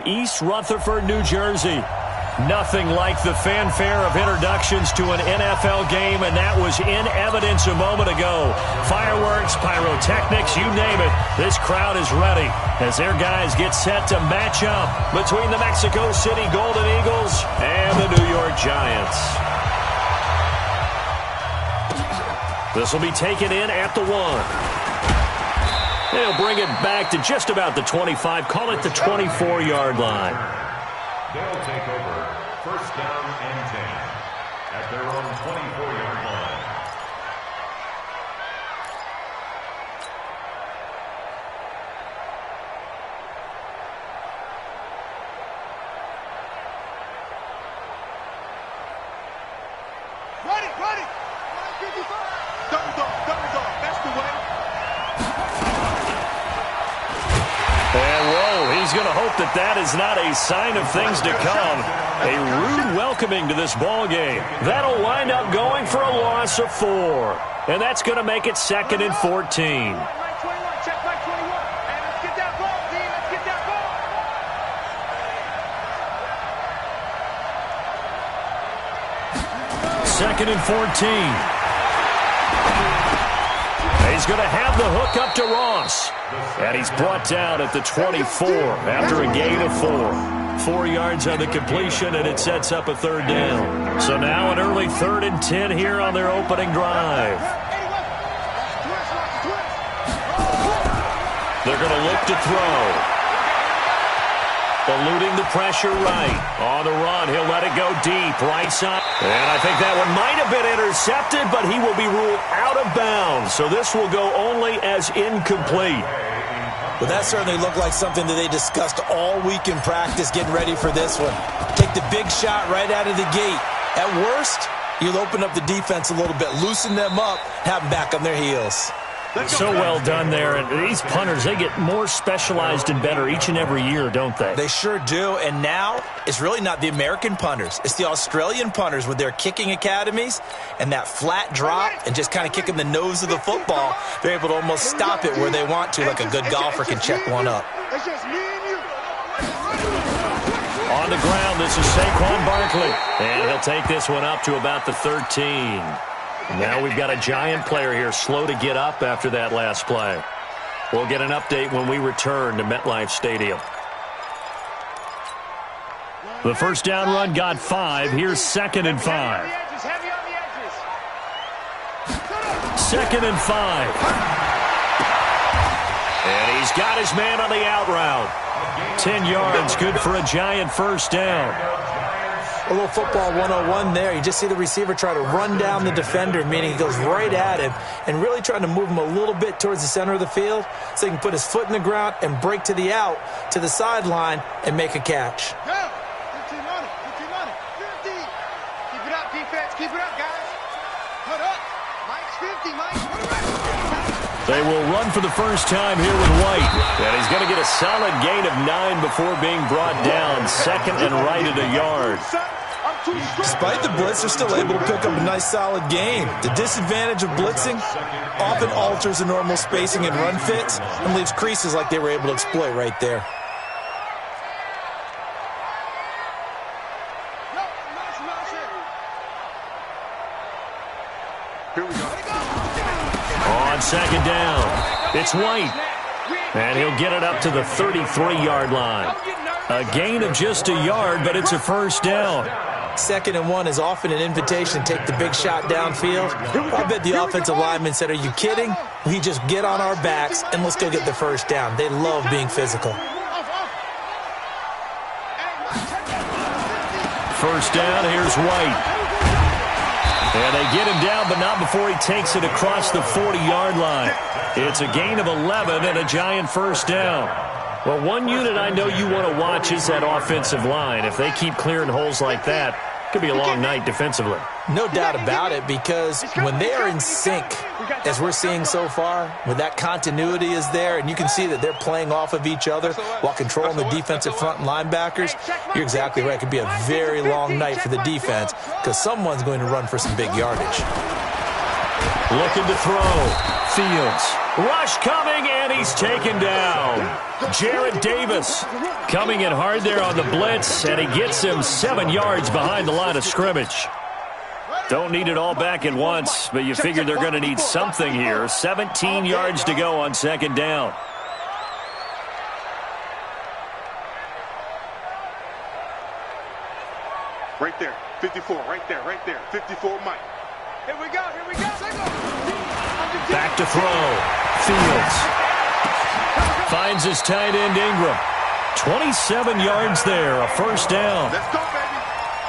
East Rutherford, New Jersey. Nothing like the fanfare of introductions to an NFL game, and that was in evidence a moment ago. Fireworks, pyrotechnics, you name it. This crowd is ready as their guys get set to match up between the Mexico City Golden Eagles and the New York Giants. This will be taken in at the 1. They'll bring it back to just about the 25, call it the 24-yard line. They'll take over first down and 10 at their own 24-yard line. Ready. 155. Double dog. That's the way. And whoa, he's going to hope that that is not a sign of things to come. A rude welcoming to this ball game. That'll wind up going for a loss of 4. And that's going to make it 2nd and 14. Check back 21. And let's get that ball, team. Let's get that ball. 2nd and 14. He's going to have the hook up to Ross. And he's brought down at the 24 after a gain of 4. 4 yards on the completion, and it sets up a 3rd down. So now an early 3rd and 10 here on their opening drive. They're going to look to throw. Eluding the pressure right. On the run, he'll let it go deep, right side. And I think that one might have been intercepted, but he will be ruled out of bounds. So this will go only as incomplete. Well, that certainly looked like something that they discussed all week in practice, getting ready for this one. Take the big shot right out of the gate. At worst, you'll open up the defense a little bit, loosen them up, have them back on their heels. So well done there. And these punters, they get more specialized and better each and every year, don't they? They sure do. And now it's really not the American punters. It's the Australian punters with their kicking academies and that flat drop and just kind of kicking the nose of the football. They're able to almost stop it where they want to, like a good golfer can check one up. It's just me and you. On the ground, this is Saquon Barkley. And he'll take this one up to about the 13. Now we've got a Giant player here slow to get up after that last play. We'll get an update when we return to MetLife Stadium. The first down run got 5. Here's 2nd and 5. 2nd and 5. And he's got his man on the out route. 10 yards, good for a Giant first down. A little football 101 there. You just see the receiver try to run down the defender, meaning he goes right at him and really trying to move him a little bit towards the center of the field so he can put his foot in the ground and break to the out, to the sideline, and make a catch. Go. 15 on it. 50. Keep it up, defense. Keep it up, guys. Put up. Mike's 50, Mike. They will run for the first time here with White. And he's going to get a solid gain of 9 before being brought down. 2nd and right at a yard. Despite the blitz, they're still able to pick up a nice solid gain. The disadvantage of blitzing often alters the normal spacing and run fits and leaves creases like they were able to exploit right there. Here we go. On 2nd down, it's White. And he'll get it up to the 33-yard line. A gain of just a yard, but it's a first down. 2nd and 1 is often an invitation to take the big shot downfield. I bet the offensive lineman said, are you kidding? We just get on our backs and let's go get the first down. They love being physical. First down, here's White. And they get him down, but not before he takes it across the 40-yard line. It's a gain of 11 and a Giant first down. Well, one unit I know you want to watch is that offensive line. If they keep clearing holes like that, it could be a long night defensively. No doubt about it, because when they are in sync, as we're seeing so far, when that continuity is there, and you can see that they're playing off of each other while controlling the defensive front and linebackers, you're exactly right. It could be a very long night for the defense because someone's going to run for some big yardage. Looking to throw. Fields. Rush coming, and he's taken down. Jarrett Davis coming in hard there on the blitz, and he gets him 7 yards behind the line of scrimmage. Don't need it all back at once, but you figure they're going to need something here. 17 yards to go on second down. Right there, 54, right there, 54, Mike. Here we go. Back to throw. Fields. Finds his tight end, Ingram. 27 yards there, a first down. Let's go, baby.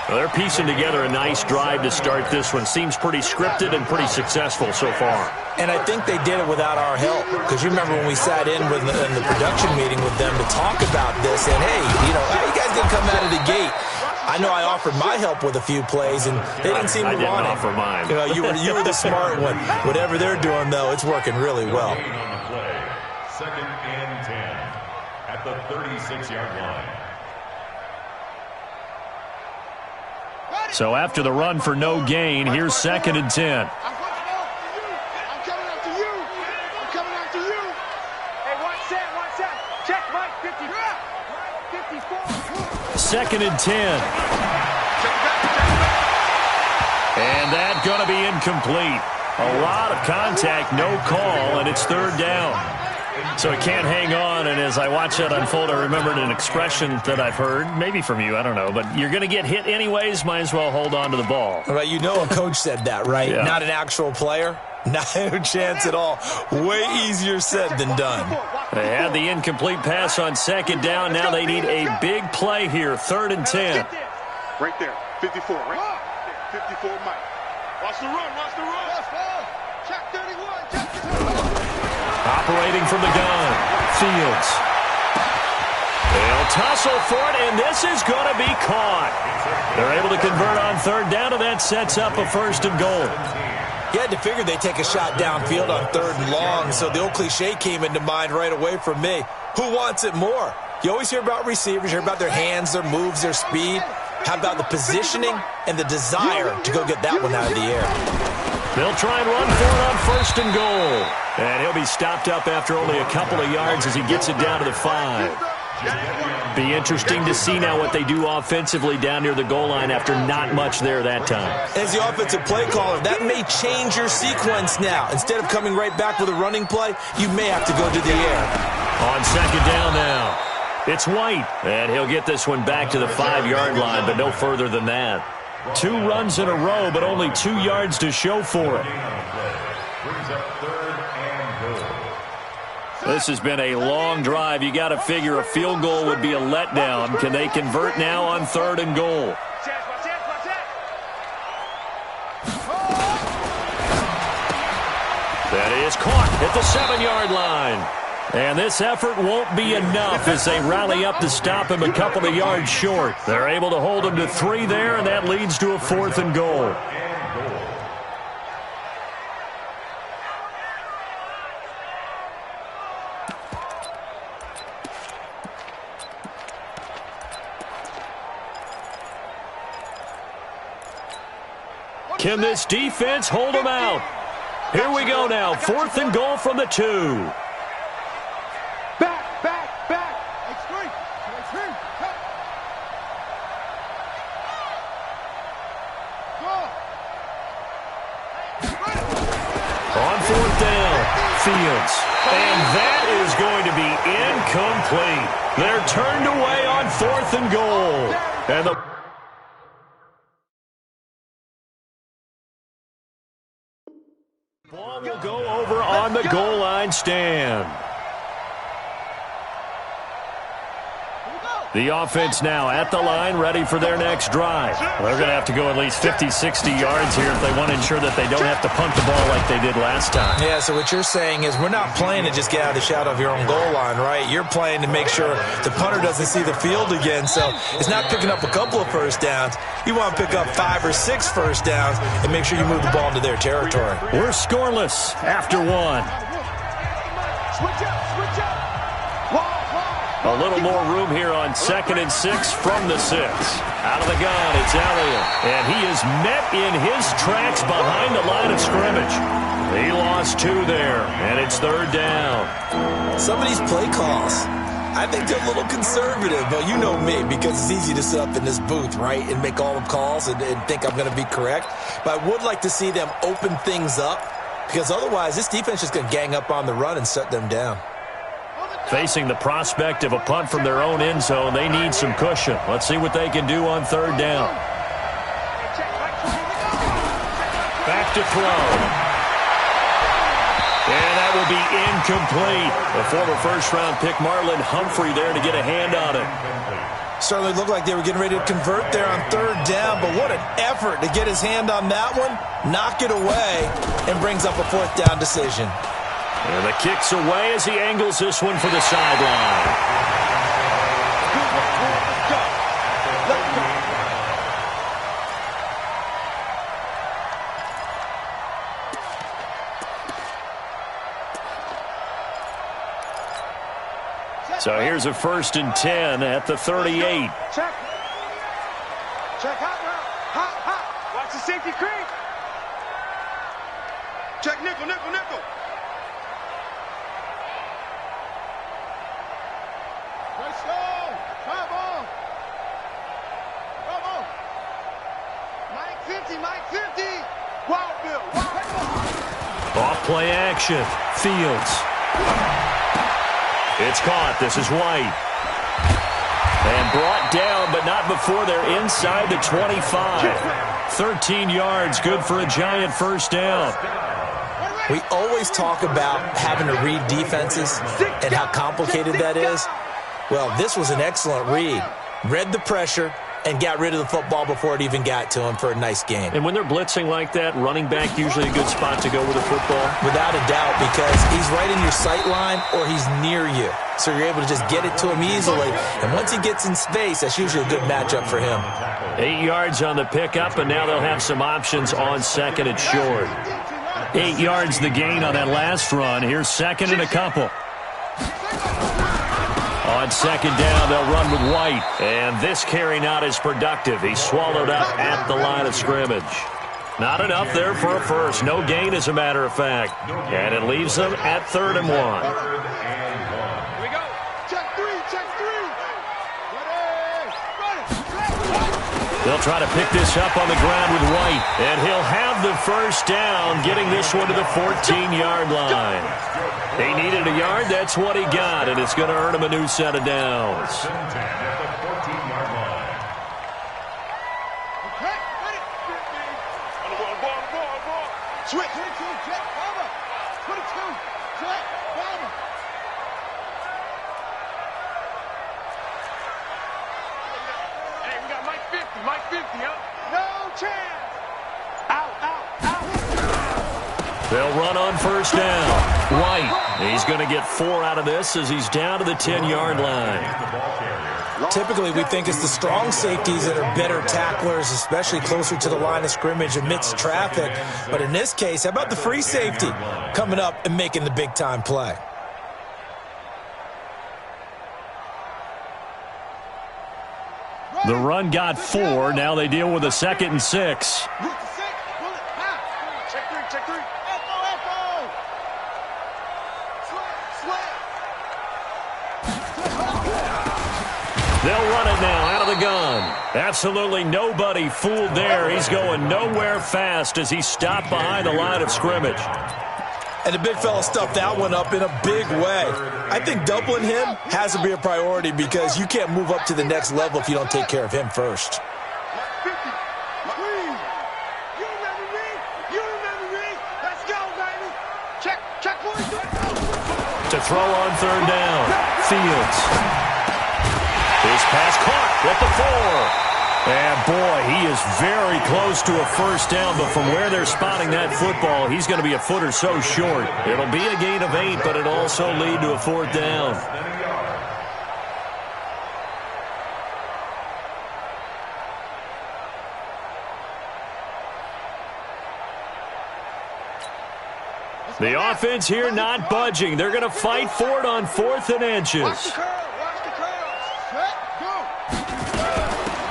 Well, they're piecing together a nice drive to start this one. Seems pretty scripted and pretty successful so far. And I think they did it without our help. Because you remember when we sat in with in the production meeting with them to talk about this. And, hey, how you guys going to come out of the gate? I know I offered my help with a few plays, and they didn't seem to want it. I didn't offer mine. You were the smart one. Whatever they're doing, though, it's working really well. Second and 10 at the 36-yard line. So after the run for no gain, here's second and 10. I'm coming after you. Hey, one set. Check, Mike, 54. Second and 10. And that's going to be incomplete. A lot of contact, no call, and it's third down. So it can't hang on, and as I watch that unfold, I remembered an expression that I've heard, maybe from you, I don't know, but you're going to get hit anyways, might as well hold on to the ball. Right, a coach said that, right? Yeah. Not an actual player? No chance at all. Way easier said than done. They had the incomplete pass on second down. Now they need a big play here, third and 10. Right there, 54, right? 54, Mike. Watch the run. Check 31, Operating from the gun, Fields. They'll tussle for it, and this is going to be caught. They're able to convert on third down, and that sets up a first and goal. You had to figure they'd take a shot downfield on third and long, so the old cliche came into mind right away from me. Who wants it more? You always hear about receivers, you hear about their hands, their moves, their speed. How about the positioning and the desire to go get that one out of the air? They'll try and run for it on first and goal. And he'll be stopped up after only a couple of yards as he gets it down to the 5. Be interesting to see now what they do offensively down near the goal line after not much there that time. As the offensive play caller, that may change your sequence now. Instead of coming right back with a running play, you may have to go to the air. On second down now, it's White. And he'll get this one back to the 5-yard line, but no further than that. 2 runs in a row, but only 2 yards to show for it. This has been a long drive. You got to figure a field goal would be a letdown. Can they convert now on third and goal? That is caught at the 7-yard line. And this effort won't be enough as they rally up to stop him a couple of yards short. They're able to hold him to 3 there, and that leads to a 4th and goal. Can this defense hold them out? Here we go now. 4th and goal from the 2. Back. On 4th down, Fields. And that is going to be incomplete. They're turned away on 4th and goal. And the ball will go over on the goal line stand. The offense now at the line, ready for their next drive. Well, they're going to have to go at least 50, 60 yards here if they want to ensure that they don't have to punt the ball like they did last time. Yeah, so what you're saying is we're not playing to just get out of the shadow of your own goal line, right? You're playing to make sure the punter doesn't see the field again. So it's not picking up a couple of first downs. You want to pick up 5 or 6 first downs and make sure you move the ball into their territory. We're scoreless after 1. Switch up. A little more room here on 2nd and 6 from the 6. Out of the gun, it's Elliott. And he is met in his tracks behind the line of scrimmage. He lost 2 there, and it's 3rd down. Some of these play calls, I think they're a little conservative, but you know me, because it's easy to sit up in this booth, right, and make all the calls and think I'm going to be correct. But I would like to see them open things up, because otherwise this defense is going to gang up on the run and shut them down. Facing the prospect of a punt from their own end zone, they need some cushion. Let's see what they can do on 3rd down. Back to throw. And that will be incomplete. The former first-round pick, Marlon Humphrey, there to get a hand on it. Certainly looked like they were getting ready to convert there on 3rd down, but what an effort to get his hand on that one, knock it away, and brings up a 4th down decision. And the kick's away as he angles this one for the sideline. So here's a 1st and 10 at the 38. Check. Check hot route. Hot. Watch the safety creep. Check nickel. Let's go. Come on. Mike 50. Wild Bill. Off play action. Fields. It's caught. This is White. And brought down, but not before they're inside the 25. 13 yards, good for a Giant 1st down. We always talk about having to read defenses and how complicated that is. Well, this was an excellent read. Read the pressure and got rid of the football before it even got to him for a nice game. And when they're blitzing like that, running back usually a good spot to go with the football? Without a doubt, because he's right in your sight line or he's near you. So you're able to just get it to him easily. And once he gets in space, that's usually a good matchup for him. 8 yards on the pickup, and now they'll have some options on 2nd and short. 8 yards the gain on that last run. Here's 2nd and a couple. On 2nd down, they'll run with White. And this carry not as productive. He's swallowed up at the line of scrimmage. Not enough there for a first. No gain, as a matter of fact. And it leaves them at 3rd and 1. Here we go. Check three. Ready. They'll try to pick this up on the ground with White. And he'll have the 1st down, getting this one to the 14-yard line. He needed a yard. That's what he got, and it's going to earn him a new set of downs. Switch. 22, check, bomber. 22, check, bomber. Hey, we got Mike 50, huh? No chance. Out. They'll run on 1st down. White, he's going to get 4 out of this as he's down to the 10-yard line. Typically, we think it's the strong safeties that are better tacklers, especially closer to the line of scrimmage amidst traffic. But in this case, how about the free safety coming up and making the big-time play? The run got 4. Now they deal with a 2nd and 6. Check three. Echo. They'll run it now out of the gun. Absolutely nobody fooled there. He's going nowhere fast as he stopped behind the line of scrimmage. And the big fella stuffed that one up in a big way. I think doubling him has to be a priority because you can't move up to the next level if you don't take care of him first. To throw on 3rd down. Fields. His pass caught at the 4. And, boy, he is very close to a 1st down, but from where they're spotting that football, he's going to be a foot or so short. It'll be a gain of 8, but it'll also lead to a 4th down. The offense here not budging. They're going to fight for it on 4th and inches. Watch the curl.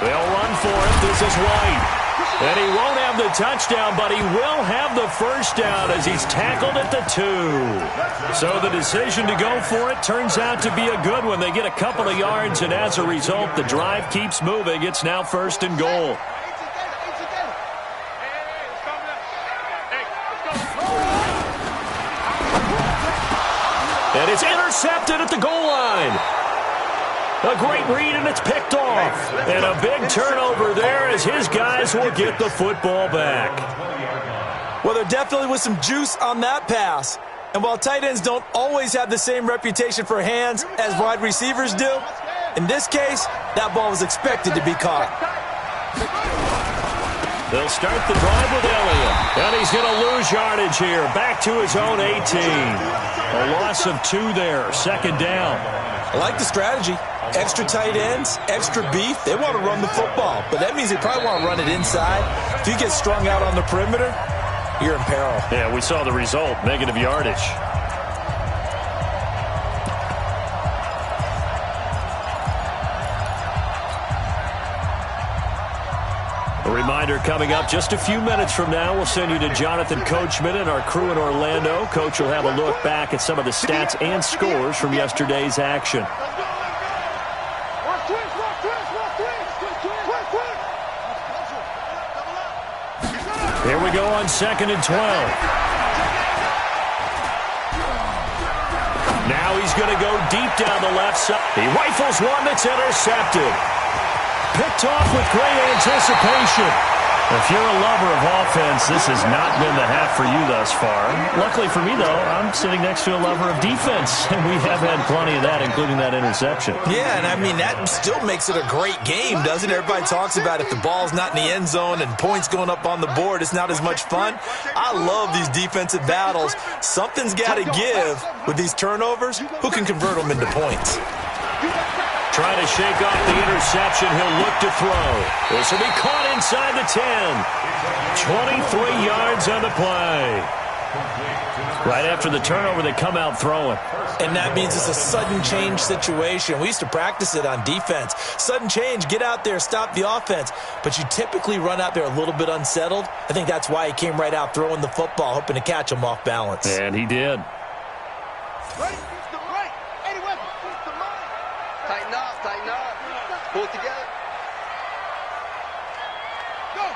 They'll run for it. This is White. And he won't have the touchdown, but he will have the first down as he's tackled at the 2. So the decision to go for it turns out to be a good one. They get a couple of yards, and as a result, the drive keeps moving. It's now 1st and goal. And it's intercepted at the goal line. A great read, and it's picked off. And a big turnover there as his guys will get the football back. Well, there definitely was some juice on that pass. And while tight ends don't always have the same reputation for hands as wide receivers do, in this case, that ball was expected to be caught. They'll start the drive with Elliott. And he's going to lose yardage here. Back to his own 18. A loss of 2 there. 2nd down. I like the strategy. Extra tight ends, extra beef. They want to run the football, but that means they probably want to run it inside. If you get strung out on the perimeter, you're in peril. Yeah, we saw the result. Negative yardage. A reminder coming up just a few minutes from now, we'll send you to Jonathan Coachman and our crew in Orlando. Coach will have a look back at some of the stats and scores from yesterday's action. Here we go on 2nd and 12. Now he's going to go deep down the left side. He rifles one that's intercepted. Picked off with great anticipation. If you're a lover of offense, this has not been the half for you thus far. Luckily for me, though, I'm sitting next to a lover of defense, and we have had plenty of that, including that interception. Yeah, and I mean, that still makes it a great game, doesn't it? Everybody talks about if the ball's not in the end zone and points going up on the board, it's not as much fun. I love these defensive battles. Something's got to give with these turnovers. Who can convert them into points? Trying to shake off the interception. He'll look to throw. This will be caught inside the 10. 23 yards on the play. Right after the turnover, they come out throwing. And that means it's a sudden change situation. We used to practice it on defense. Sudden change, get out there, stop the offense. But you typically run out there a little bit unsettled. I think that's why he came right out throwing the football, hoping to catch him off balance. And he did. Tighten up. Pull it together. Go.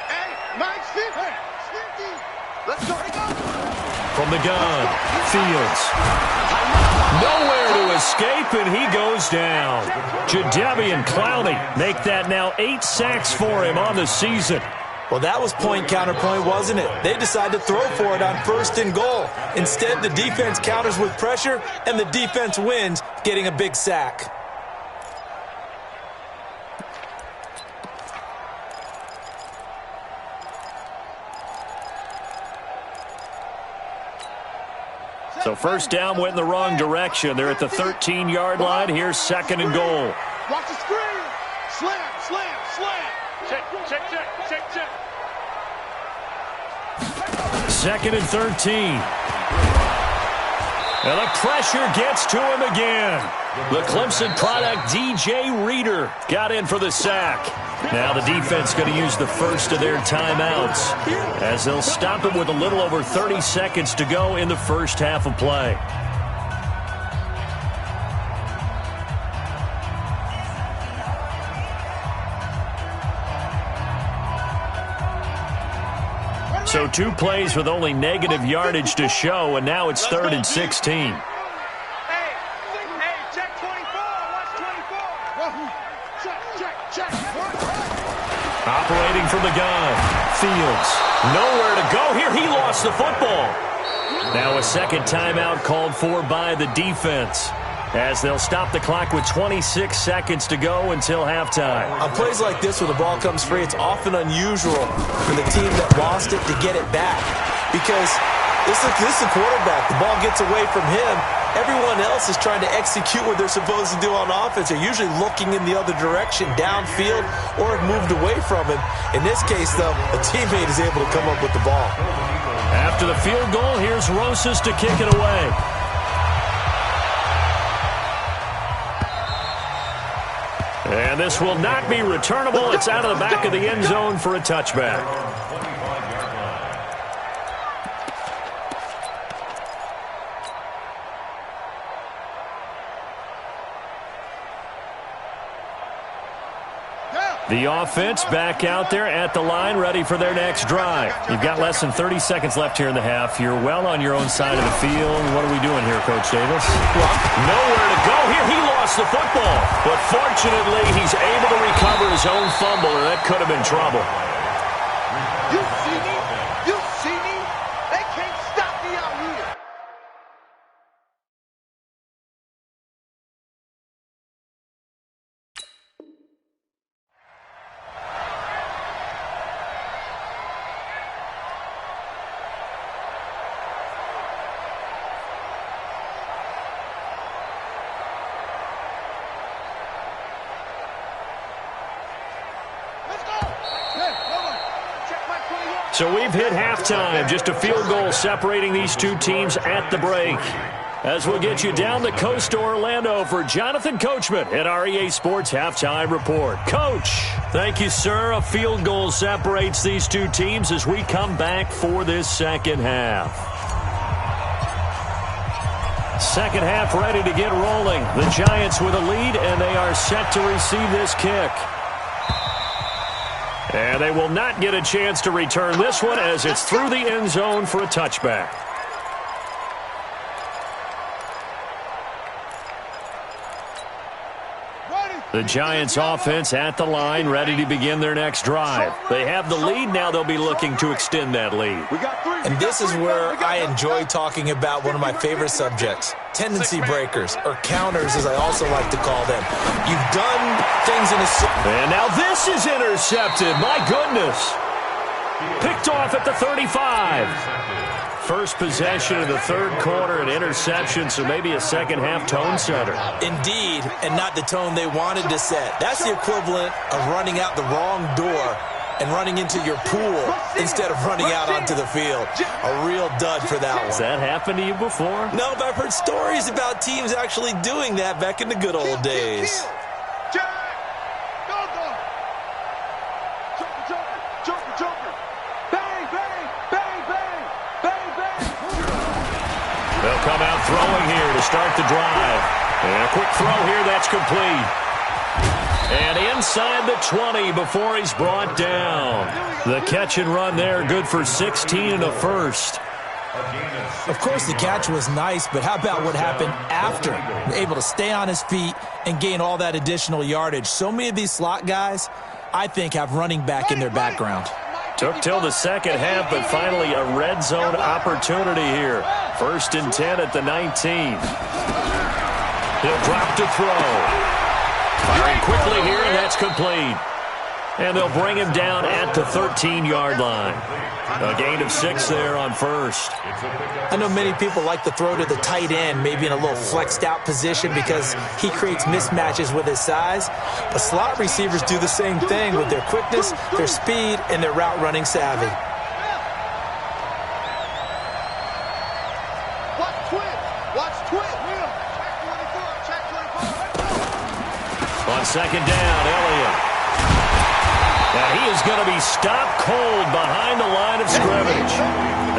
Hey, Mike's 50. Let's go. From the gun, Fields. Nowhere to escape, and he goes down. Jadeveon Clowney make that now 8 sacks for him on the season. Well, that was point counterpoint, wasn't it? They decided to throw for it on 1st and goal. Instead, the defense counters with pressure, and the defense wins, getting a big sack. So 1st down went in the wrong direction. They're at the 13-yard line. Here's 2nd and goal. Watch the screen. Slam. Check. 2nd and 13. And the pressure gets to him again. The Clemson product, DJ Reader, got in for the sack. Now the defense going to use the first of their timeouts as they'll stop it with a little over 30 seconds to go in the first half of play. So 2 plays with only negative yardage to show, and now it's 3rd and 16. Hey, check 24. Watch 24. Check. Operating from the gun, Fields. Nowhere to go here. He lost the football. Now a second timeout called for by the defense, as they'll stop the clock with 26 seconds to go until halftime. On plays like this where the ball comes free, it's often unusual for the team that lost it to get it back. Because this is the quarterback. The ball gets away from him. Everyone else is trying to execute what they're supposed to do on offense. They're usually looking in the other direction, downfield, or have moved away from him. In this case, though, a teammate is able to come up with the ball. After the field goal, here's Rosas to kick it away. And this will not be returnable. It's out of the back of the end zone for a touchback. The offense back out there at the line, ready for their next drive. You've got less than 30 seconds left here in the half. You're well on your own side of the field. What are we doing here, Coach Davis? Nowhere to go here. He lost the football. But fortunately, he's able to recover his own fumble, and that could have been trouble. You see me? You see me? They can't stop me out here. So we've hit halftime. Just a field goal separating these two teams at the break. As we'll get you down the coast to Orlando for Jonathan Coachman at our EA Sports Halftime Report. Coach, thank you, sir. A field goal separates these two teams as we come back for this second half. Second half ready to get rolling. The Giants with a lead, and they are set to receive this kick. And they will not get a chance to return this one as it's through the end zone for a touchback. The Giants offense at the line, ready to begin their next drive. They have the lead. Now they'll be looking to extend that lead. And this is where I enjoy talking about one of my favorite subjects, tendency breakers, or counters as I also like to call them. You've done things in a... And now this is intercepted. My goodness. Picked off at the 35. First possession of the third quarter, an interception, so maybe a second-half tone setter. Indeed, and not the tone they wanted to set. That's the equivalent of running out the wrong door and running into your pool instead of running out onto the field. A real dud for that one. Has that happened to you before? No, but I've heard stories about teams actually doing that back in the good old days. They'll come out throwing here to start the drive. And a quick throw here, that's complete. And inside the 20 before he's brought down. The catch and run there, good for 16 and a first. Of course, the catch was nice, but how about what happened after? Able to stay on his feet and gain all that additional yardage. So many of these slot guys, I think, have running back in their background. Took till the second half, but finally a red zone opportunity here. 1st and 10 at the 19. He'll drop to throw. Firing quickly here, and that's complete. And they'll bring him down at the 13-yard line. A gain of 6 there on first. I know many people like to throw to the tight end, maybe in a little flexed out position because he creates mismatches with his size. But slot receivers do the same thing with their quickness, their speed, and their route running savvy. On second down, Elliott. And he is going to be stopped cold behind the line of scrimmage.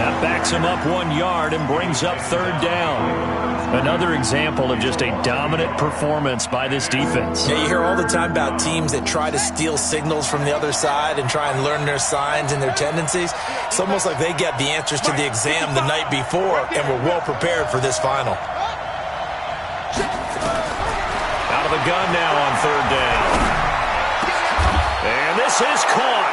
That backs him up 1 yard and brings up 3rd down. Another example of just a dominant performance by this defense. Yeah, you hear all the time about teams that try to steal signals from the other side and try and learn their signs and their tendencies. It's almost like they get the answers to the exam the night before and were well prepared for this final. Out of the gun now on 3rd down. And this is caught.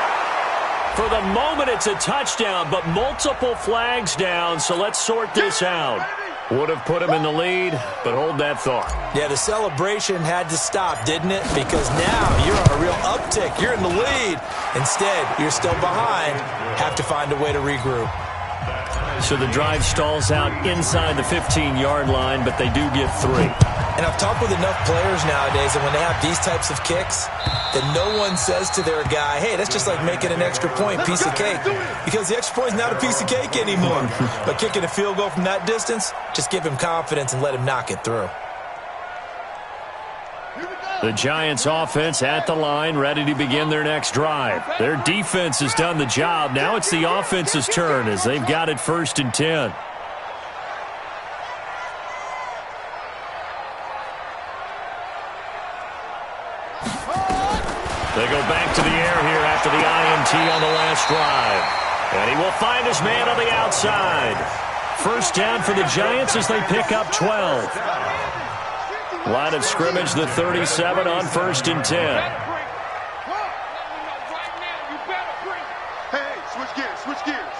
For the moment, it's a touchdown, but multiple flags down, so let's sort this out. Would have put him in the lead, but hold that thought. Yeah, the celebration had to stop, didn't it? Because now you're on a real uptick. You're in the lead. Instead, you're still behind. Have to find a way to regroup. So the drive stalls out inside the 15-yard line, but they do get 3. And I've talked with enough players nowadays that when they have these types of kicks, that no one says to their guy, hey, that's just like making an extra point, piece of cake. Because the extra point is not a piece of cake anymore. But kicking a field goal from that distance, just give him confidence and let him knock it through. The Giants offense at the line, ready to begin their next drive. Their defense has done the job. Now it's the offense's turn as they've got it 1st and 10. They go back to the air here after the INT on the last drive. And he will find his man on the outside. 1st down for the Giants as they pick up 12. Line of scrimmage, the 37 on 1st and 10. Hey, switch gears, switch gears.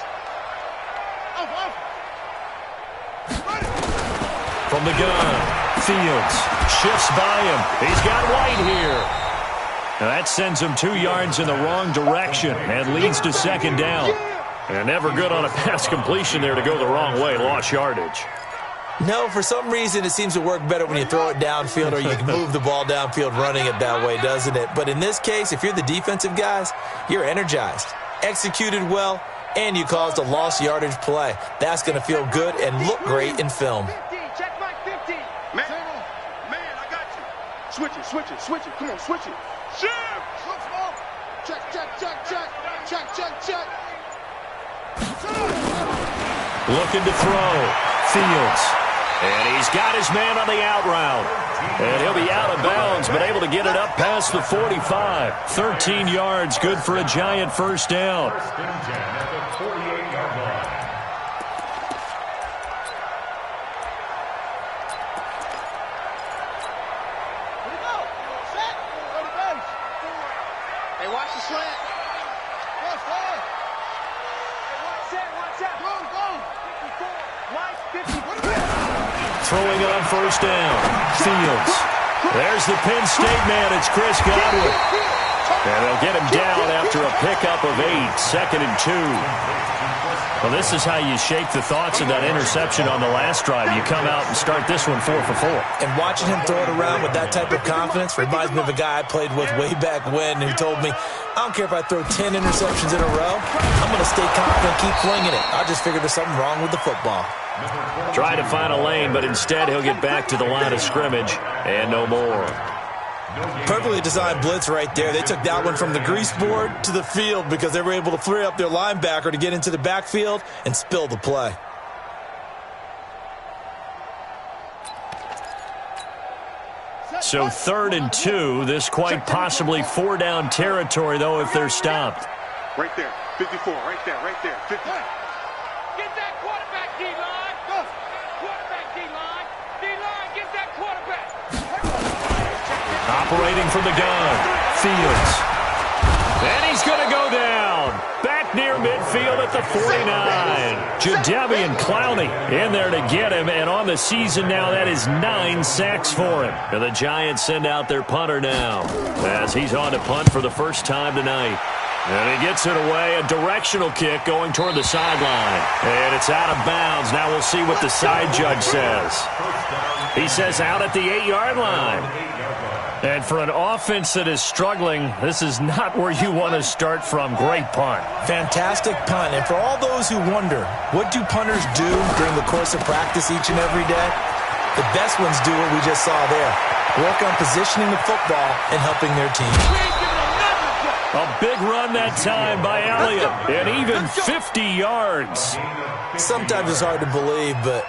From the gun, Fields shifts by him. He's got White here. Now that sends him 2 yards in the wrong direction and leads to 2nd down. And never good on a pass completion there to go the wrong way, lost yardage. No, for some reason it seems to work better when you throw it downfield or you can move the ball downfield running it that way, doesn't it? But in this case, if you're the defensive guys, you're energized, executed well, and you caused a lost yardage play. That's going to feel good and look great in film. Check my 50. Man, I got you. Switch it, switch it, switch it. Come on, switch it. Shift. Check, check, check, check. Check, check, check. Looking to throw. Fields. And he's got his man on the out route. And he'll be out of bounds, but able to get it up past the 45. 13 yards, good for a Giant 1st down. 1st and 10 at the 48-yard line. Hey, watch the slant. Throwing on 1st down. Fields. There's the Penn State man. It's Chris Godwin. And they'll get him down after a pickup of 8. 2nd and 2. Well, this is how you shake the thoughts of that interception on the last drive. You come out and start this one 4 for 4. And watching him throw it around with that type of confidence reminds me of a guy I played with way back when who told me, I don't care if I throw 10 interceptions in a row. I'm going to stay confident, keep flinging it. I just figured there's something wrong with the football. Try to find a lane, but instead he'll get back to the line of scrimmage and no more. Perfectly designed blitz right there. They took that one from the grease board to the field because they were able to free up their linebacker to get into the backfield and spill the play. So 3rd and 2. This quite possibly 4-down territory, though, if they're stopped. Right there, 54, right there, 50. Get that quarterback, D-line. Go. Quarterback, D-line. D-line, get that quarterback. Operating from the gun, Fields. And he's going to go down. Back near midfield at the 49. Jadeveon Clowney in there to get him. And on the season now, that is 9 sacks for him. And the Giants send out their punter now as he's on to punt for the first time tonight. And he gets it away, a directional kick going toward the sideline. And it's out of bounds. Now we'll see what the side judge says. He says out at the 8-yard line. And for an offense that is struggling, this is not where you want to start from. Great punt. Fantastic punt. And for all those who wonder, what do punters do during the course of practice each and every day? The best ones do what we just saw there. Work on positioning the football and helping their team. A big run that time by Elliott, and even 50 yards. Sometimes it's hard to believe, but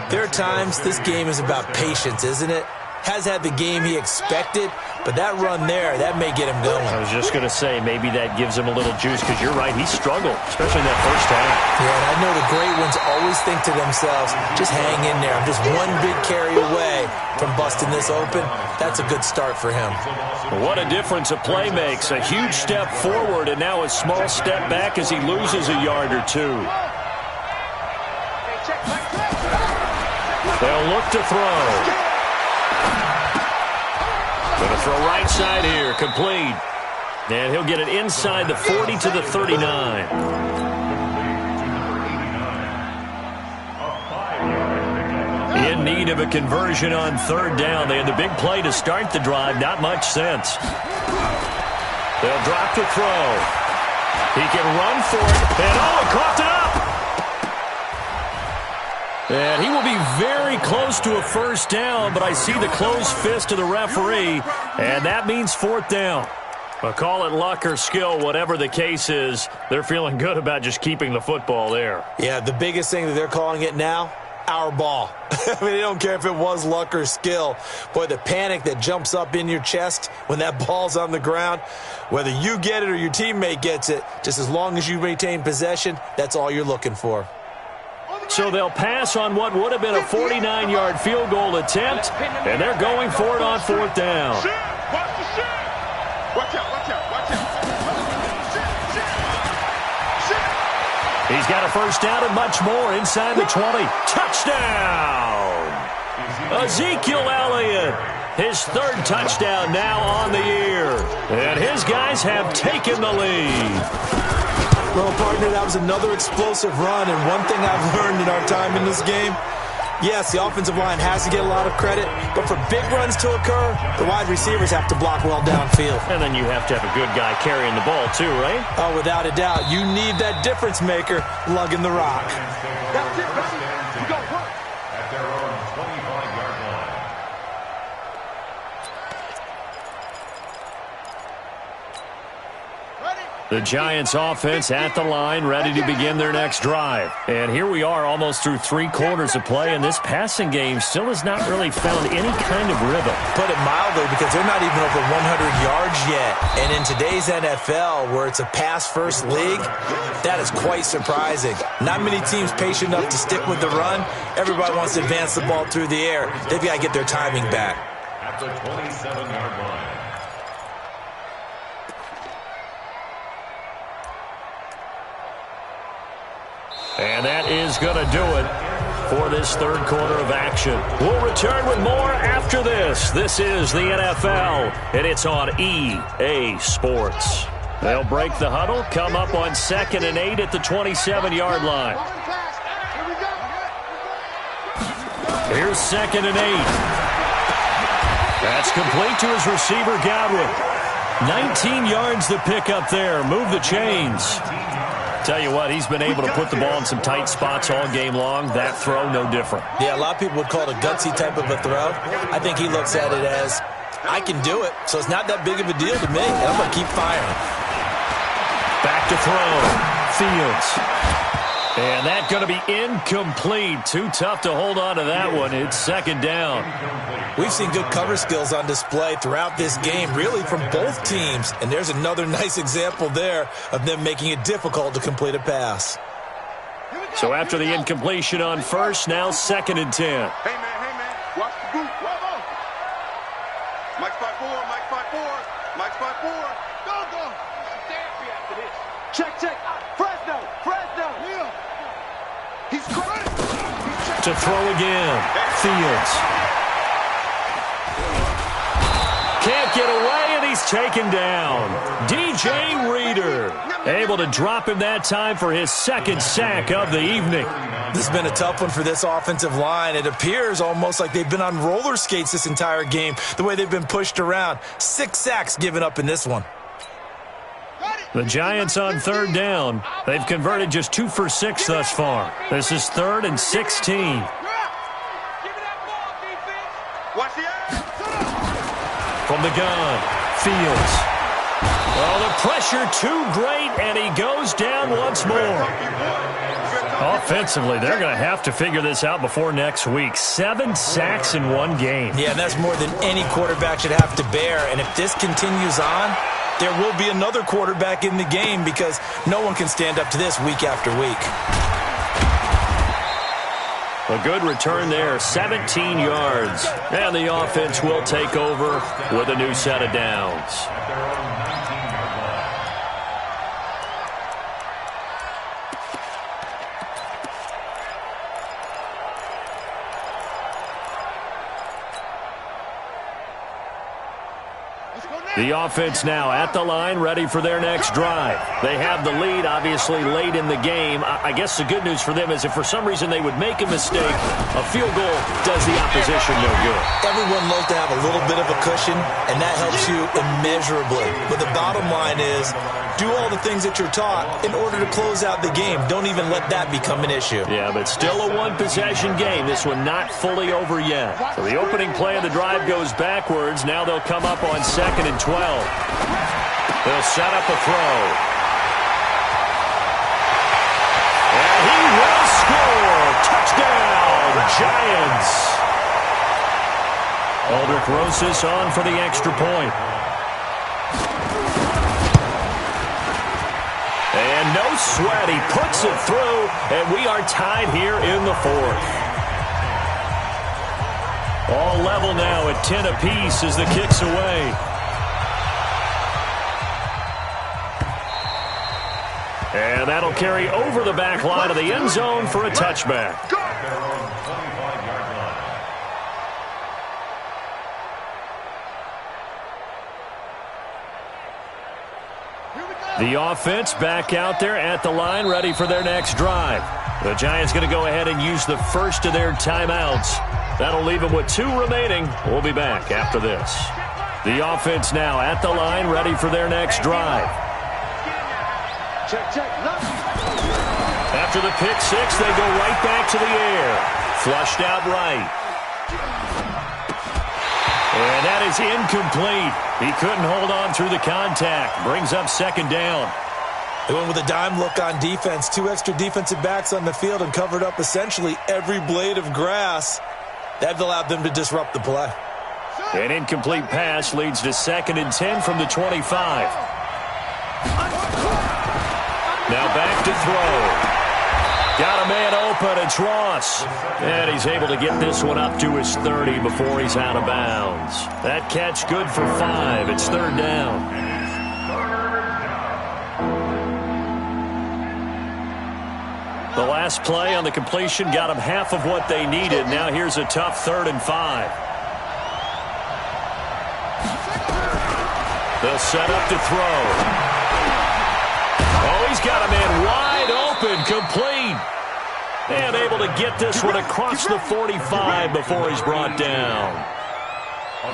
there are times this game is about patience, isn't it? Has had the game he expected, but that run there, that may get him going. I was just going to say, maybe that gives him a little juice, because you're right, he struggled, especially in that first half. Yeah, and I know the great ones always think to themselves, just hang in there. I'm just one big carry away from busting this open. That's a good start for him. What a difference a play makes. A huge step forward, and now a small step back as he loses a yard or two. They'll look to throw. Going to throw right side here, complete. And he'll get it inside the 40 to the 39. In need of a conversion on 3rd down. They had the big play to start the drive. Not much sense. They'll drop to throw. He can run for it. And he coughed it up. And he will be very close to a first down, but I see the closed fist of the referee, and that means fourth down. But call it luck or skill, whatever the case is, they're feeling good about just keeping the football there. Yeah, the biggest thing that they're calling it now, our ball. I mean, they don't care if it was luck or skill. Boy, the panic that jumps up in your chest when that ball's on the ground, whether you get it or your teammate gets it, just as long as you retain possession, that's all you're looking for. So they'll pass on what would have been a 49-yard field goal attempt, and they're going for it on fourth down. Watch the shit. Watch out, watch out, watch out. He's got a first down and much more inside the 20. Touchdown! Ezekiel Elliott, his third touchdown now on the year. And his guys have taken the lead. Well, partner, that was another explosive run, and one thing I've learned in our time in this game, yes, the offensive line has to get a lot of credit, but for big runs to occur, the wide receivers have to block well downfield. And then you have to have a good guy carrying the ball too, right? Oh, without a doubt. You need that difference maker lugging the rock. That's it, baby. We got work. At their own 25-yard line. The Giants offense at the line, ready to begin their next drive. And here we are almost through 3 quarters of play, and this passing game still has not really found any kind of rhythm. Put it mildly, because they're not even over 100 yards yet. And in today's NFL, where it's a pass-first league, that is quite surprising. Not many teams patient enough to stick with the run. Everybody wants to advance the ball through the air. They've got to get their timing back. At the 27-yard line. And that is going to do it for this third quarter of action. We'll return with more after this. This is the NFL, and it's on EA Sports. They'll break the huddle, come up on 2nd and 8 at the 27-yard line. Here's 2nd and 8. That's complete to his receiver, Godwin. 19 yards to pick up there. Move the chains. Tell you what, he's been able to put the ball in some tight spots all game long. That throw, no different. Yeah, a lot of people would call it a gutsy type of a throw. I think he looks at it as, I can do it, so it's not that big of a deal to me, and I'm going to keep firing. Back to throw. Fields. And that's going to be incomplete. Too tough to hold on to that one. It's 2nd down. We've seen good cover skills on display throughout this game, really from both teams. And there's another nice example there of them making it difficult to complete a pass. So after the incompletion on first, now 2nd and 10. Hey, man, watch the boot. Mike 5-4, Mike 5-4, Mike 5-4. Go. Check. Fresno. He's correct. To throw again. Fields. Can't get away, and he's taken down. DJ Reader able to drop him that time for his 2nd sack of the evening. This has been a tough one for this offensive line. It appears almost like they've been on roller skates this entire game, the way they've been pushed around. 6 sacks given up in this one. The Giants on 3rd down. They've converted just 2 for 6 thus far. This is 3rd and 16. Watch the ass. From the gun, Fields. Well, the pressure too great, and he goes down once more. Offensively, they're going to have to figure this out before next week. 7 sacks in one game. Yeah, that's more than any quarterback should have to bear. And if this continues on, there will be another quarterback in the game because no one can stand up to this week after week. A good return there, 17 yards. And the offense will take over with a new set of downs. The offense now at the line, ready for their next drive. They have the lead, obviously, late in the game. I guess the good news for them is if for some reason they would make a mistake, a field goal does the opposition no good. Everyone loves to have a little bit of a cushion, and that helps you immeasurably. But the bottom line is, do all the things that you're taught in order to close out the game. Don't even let that become an issue. Yeah, but still a one-possession game. This one not fully over yet. So the opening play of the drive goes backwards. Now they'll come up on 2nd and 12. They'll set up a throw. And he will score. Touchdown, Giants. Aldrich Rosas on for the extra point. And no sweat, he puts it through, and we are tied here in the 4th. All level now at 10 apiece as the kick's away. And that'll carry over the back line of the end zone for a touchback. The offense back out there at the line, ready for their next drive. The Giants going to go ahead and use the first of their timeouts. That'll leave them with 2 remaining. We'll be back after this. The offense now at the line, ready for their next drive. After the pick 6, they go right back to the air. Flushed out right. And that is incomplete. He couldn't hold on through the contact. Brings up 2nd down. They went with a dime look on defense. 2 extra defensive backs on the field and covered up essentially every blade of grass. That allowed them to disrupt the play. An incomplete pass leads to 2nd and 10 from the 25. Now back to throw. Got a man open, it's Ross. And he's able to get this one up to his 30 before he's out of bounds. That catch good for 5. It's 3rd down. The last play on the completion got them half of what they needed. Now here's a tough 3rd and 5. They'll set up to throw. Oh, he's got a man wide open, complete. And able to get this one across the 45 before he's brought down.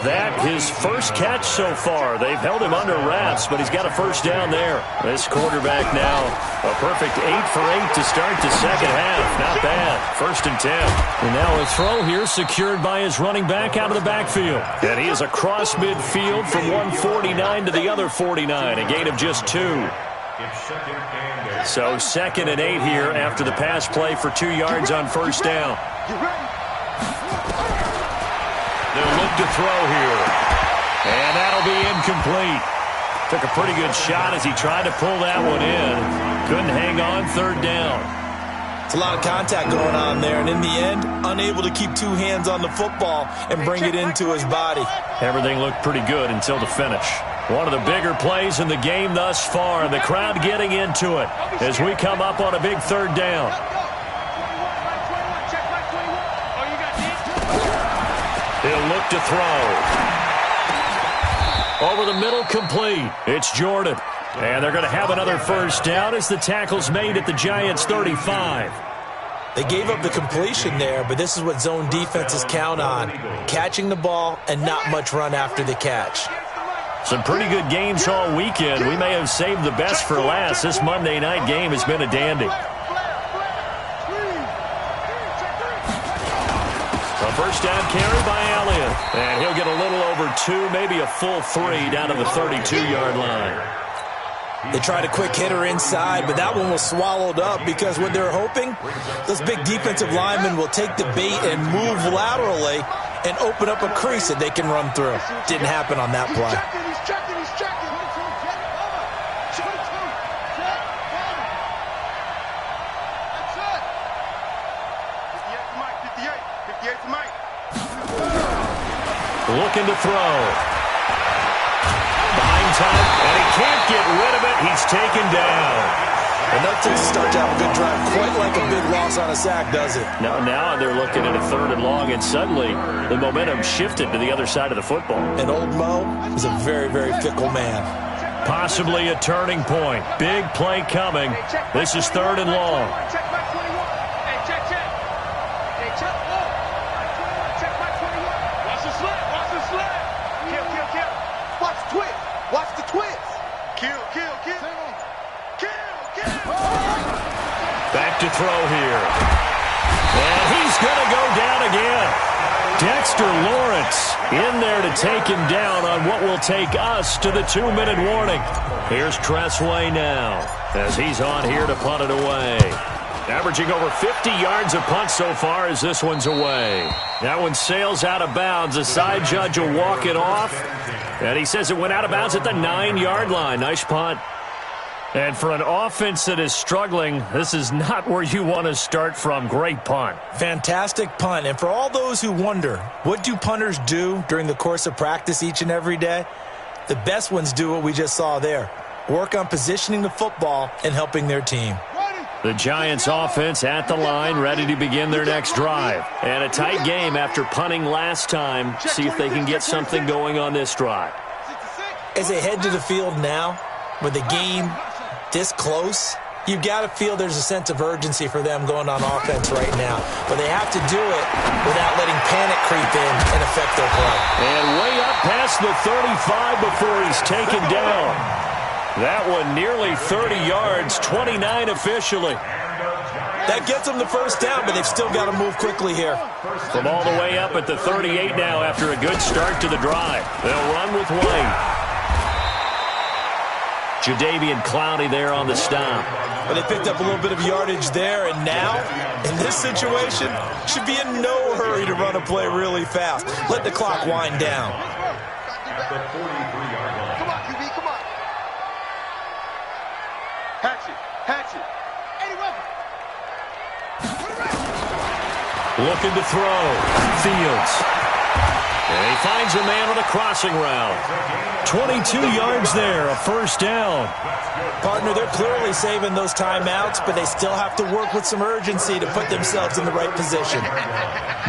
That his first catch so far. They've held him under wraps, but he's got a first down there. This quarterback now, a perfect 8 for 8 to start the second half. Not bad. 1st and 10. And now a throw here secured by his running back out of the backfield. And he is across midfield from 149 to the other 49. A gain of just 2. So 2nd and 8 here after the pass play for 2 yards on 1st down. They'll look to throw here. And that'll be incomplete. Took a pretty good shot as he tried to pull that one in. Couldn't hang on. 3rd down. It's a lot of contact going on there, and in the end, unable to keep 2 hands on the football and bring it into his body. Everything looked pretty good until the finish. One of the bigger plays in the game thus far, and the crowd getting into it as we come up on a big 3rd down. He'll look to throw. Over the middle, complete. It's Jordan. And they're going to have another first down as the tackle's made at the Giants' 35. They gave up the completion there, but this is what zone defenses count on. Catching the ball and not much run after the catch. Some pretty good games all weekend. We may have saved the best for last. This Monday night game has been a dandy. A first down carry by Elliott. And he'll get a little over 2, maybe a full 3 down to the 32-yard line. They tried a quick hitter inside, but that one was swallowed up because what they're hoping, those big defensive linemen will take the bait and move laterally and open up a crease that they can run through. Didn't happen on that play. He's checking. Looking to throw. Behind time, and he can't get rid of it. He's taken down. And that doesn't start to have a good drive quite like a big loss on a sack, does it? Now they're looking at a 3rd and long, and suddenly the momentum shifted to the other side of the football. And old Mo is a very, very fickle man. Possibly a turning point. Big play coming. This is 3rd and long. Check my 21. Hey, check. Hey, check. Oh. Check my 21. Watch the slip. Kill. Watch the twist. Watch the twist. Kill. Back to throw here. And he's going to go down again. Dexter Lawrence in there to take him down on what will take us to the 2-minute warning. Here's Tressway now as he's on here to punt it away. Averaging over 50 yards a punt so far as this one's away. That one sails out of bounds. The side judge will walk it off. And he says it went out of bounds at the 9-yard line. Nice punt. And for an offense that is struggling, this is not where you want to start from. Great punt. Fantastic punt. And for all those who wonder, what do punters do during the course of practice each and every day? The best ones do what we just saw there. Work on positioning the football and helping their team. The Giants offense at the line, ready to begin their next drive. And a tight game after punting last time. See if they can get something going on this drive. As they head to the field now, with the game this close, you've got to feel there's a sense of urgency for them going on offense right now. But they have to do it without letting panic creep in and affect their play. And way up past the 35 before he's taken down. That one nearly 30 yards, 29 officially. That gets them the first down, but they've still got to move quickly here. From all the way up at the 38 now after a good start to the drive. They'll run with White. Jadeveon Clowney there on the stop. But they picked up a little bit of yardage there, and now, in this situation, should be in no hurry to run a play really fast. Let the clock wind down. At the 43-yard line. Come on, QB, come on. Hatchet. Eddie Weber. Looking to throw. Fields. And he finds a man on a crossing route. 22 yards there, a first down. Partner, they're clearly saving those timeouts, but they still have to work with some urgency to put themselves in the right position.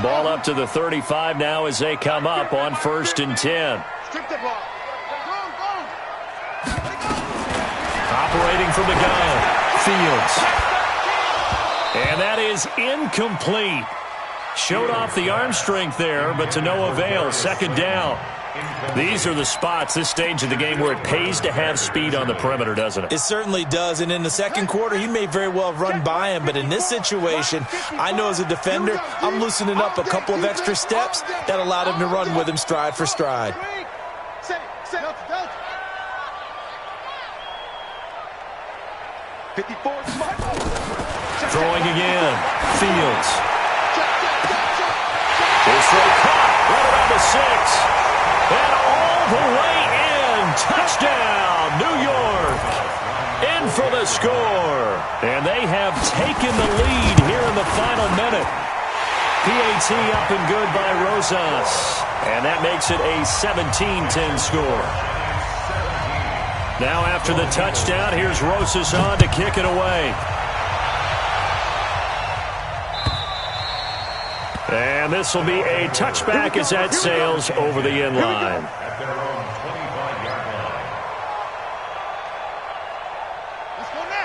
Ball up to the 35 now as they come up on 1st and 10. Strip the ball. Operating from the gun. Fields. And that is incomplete. Showed off the arm strength there, but to no avail. 2nd down. These are the spots, this stage of the game, where it pays to have speed on the perimeter, doesn't it? It certainly does, and in the second quarter, he may very well have run by him, but in this situation, I know as a defender, I'm loosening up a couple of extra steps that allowed him to run with him stride for stride. Throwing again. Fields. This throw caught right around the 6. And all the way in. Touchdown, New York. In for the score. And they have taken the lead here in the final minute. PAT up and good by Rosas. And that makes it a 17-10 score. Now after the touchdown, here's Rosas on to kick it away. And this will be a touchback as that sails over the end line. At their own 25-yard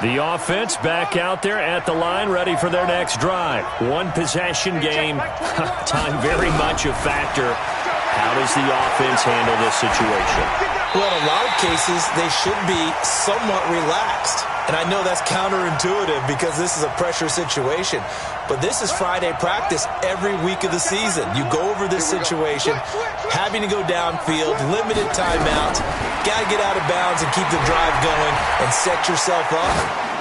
line. The offense back out there at the line, ready for their next drive. One possession game. Time very much a factor. How does the offense handle this situation? Well, in a lot of cases, they should be somewhat relaxed. And I know that's counterintuitive because this is a pressure situation. But this is Friday practice every week of the season. You go over this situation, having to go downfield, limited timeouts, got to get out of bounds and keep the drive going and set yourself up.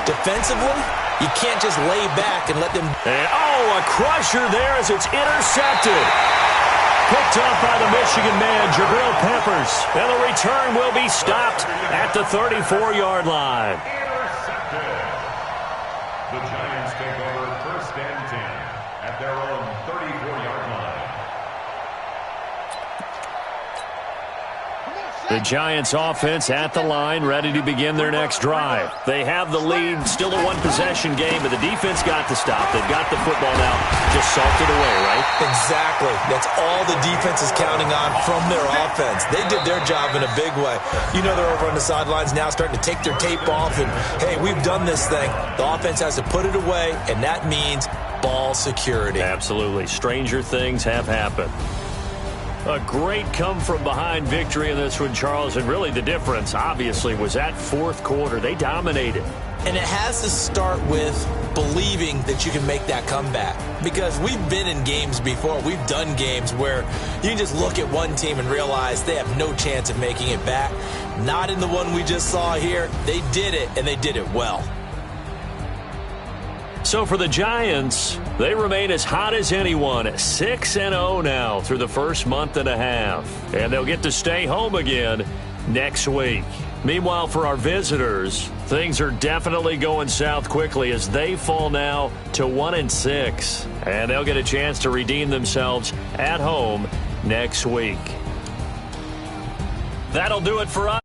Defensively, you can't just lay back and let them... And, a crusher there as it's intercepted. Picked up by the Michigan man, Jabril Peppers. And the return will be stopped at the 34-yard line. The Giants take over 1st and 10 at their own 34-yard line. The Giants offense at the line, ready to begin their next drive. They have the lead, still a one-possession game, but the defense got to stop. They've got the football now, just salted away, right? Exactly. That's all the defense is counting on from their offense. They did their job in a big way. You know they're over on the sidelines now starting to take their tape off, and, hey, we've done this thing. The offense has to put it away, and that means ball security. Absolutely. Stranger things have happened. A great come-from-behind victory in this one, Charles, and really the difference, obviously, was that fourth quarter. They dominated. And it has to start with believing that you can make that comeback. Because we've been in games before. We've done games where you can just look at one team and realize they have no chance of making it back. Not in the one we just saw here. They did it, and they did it well. So for the Giants, they remain as hot as anyone, 6-0 now through the first month and a half. And they'll get to stay home again next week. Meanwhile, for our visitors, things are definitely going south quickly as they fall now to 1-6. And they'll get a chance to redeem themselves at home next week. That'll do it for us.